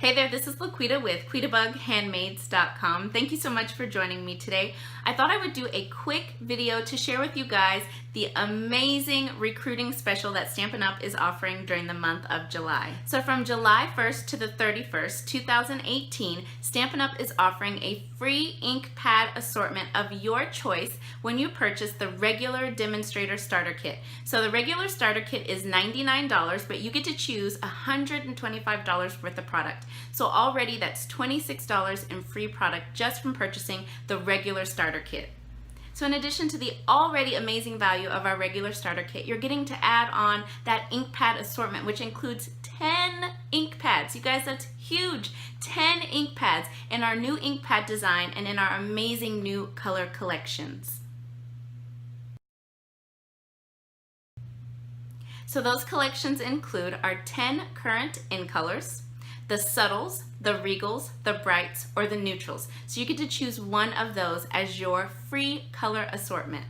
Hey there, this is LaQuita with QuitabugHandmaids.com. Thank you so much for joining me today. I thought I would do a quick video to share with you guys the amazing recruiting special that Stampin' Up! Is offering during the month of July. So from July 1st to the 31st, 2018, Stampin' Up! Is offering a free ink pad assortment of your choice when you purchase the regular demonstrator starter kit. So the regular starter kit is $99, but you get to choose $125 worth of product. So already that's $26 in free product just from purchasing the regular starter kit. So in addition to the already amazing value of our regular starter kit, you're getting to add on that ink pad assortment, which includes 10 ink pads. You guys, that's huge. 10 ink pads in our new ink pad design and in our amazing new color collections. So those collections include our 10 current in colors, the subtles, the regals, the brights, or the neutrals. So you get to choose one of those as your free color assortment.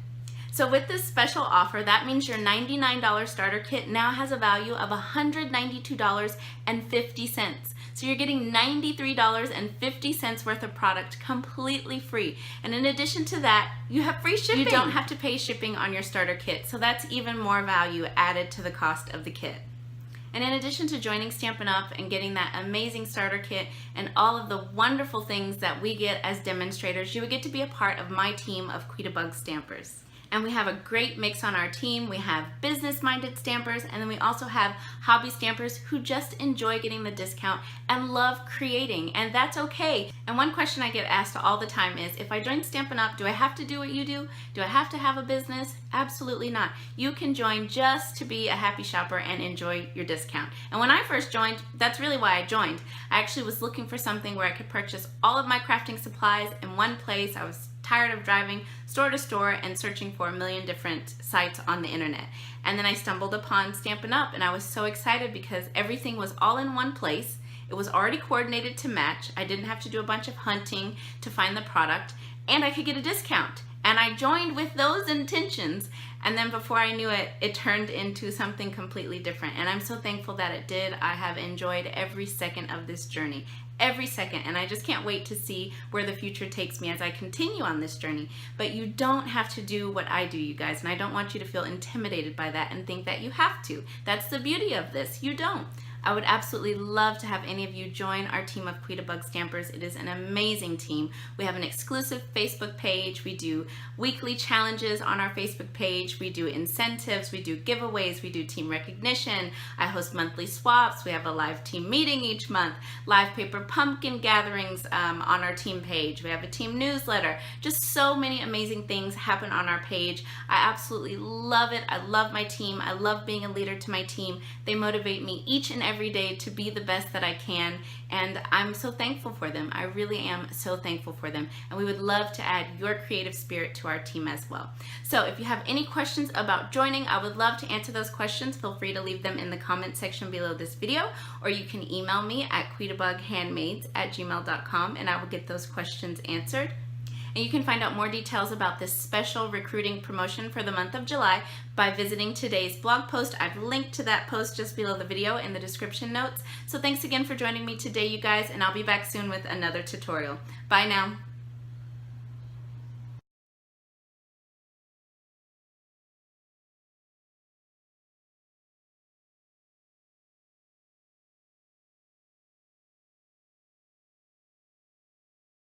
So with this special offer, that means your $99 starter kit now has a value of $192.50. So you're getting $93.50 worth of product completely free. And in addition to that, you have free shipping. You don't have to pay shipping on your starter kit. So that's even more value added to the cost of the kit. And in addition to joining Stampin' Up! And getting that amazing starter kit and all of the wonderful things that we get as demonstrators, you would get to be a part of my team of Quitabug stampers. And we have a great mix on our team. We have business-minded stampers, and then we also have hobby stampers who just enjoy getting the discount and love creating, and that's okay. And one question I get asked all the time is, if I join Stampin' Up!, do I have to do what you do? Do I have to have a business? Absolutely not. You can join just to be a happy shopper and enjoy your discount. And when I first joined, that's really why I joined. I actually was looking for something where I could purchase all of my crafting supplies in one place. I was tired of driving store to store and searching for a million different sites on the internet. And then I stumbled upon Stampin' Up! And I was so excited because everything was all in one place. It was already coordinated to match. I didn't have to do a bunch of hunting to find the product, and I could get a discount. And I joined with those intentions, and then before I knew it, it turned into something completely different. And I'm so thankful that it did. I have enjoyed every second of this journey. Every second, and I just can't wait to see where the future takes me as I continue on this journey. But you don't have to do what I do, you guys, and I don't want you to feel intimidated by that and think that you have to. That's the beauty of this. You don't. I would absolutely love to have any of you join our team of Quitabug stampers. It is an amazing team. We have an exclusive Facebook page. We do weekly challenges on our Facebook page. We do incentives. We do giveaways. We do team recognition. I host monthly swaps. We have a live team meeting each month. Live paper pumpkin gatherings on our team page. We have a team newsletter. Just so many amazing things happen on our page. I absolutely love it. I love my team. I love being a leader to my team. They motivate me each and every day to be the best that I can, and I'm so thankful for them. I really am so thankful for them, and we would love to add your creative spirit to our team as well. So if you have any questions about joining, I would love to answer those questions. Feel free to leave them in the comment section below this video, or you can email me at quitabughandmaids@gmail.com and I will get those questions answered. And you can find out more details about this special recruiting promotion for the month of July by visiting today's blog post. I've linked to that post just below the video in the description notes. So thanks again for joining me today, you guys, and I'll be back soon with another tutorial. Bye now.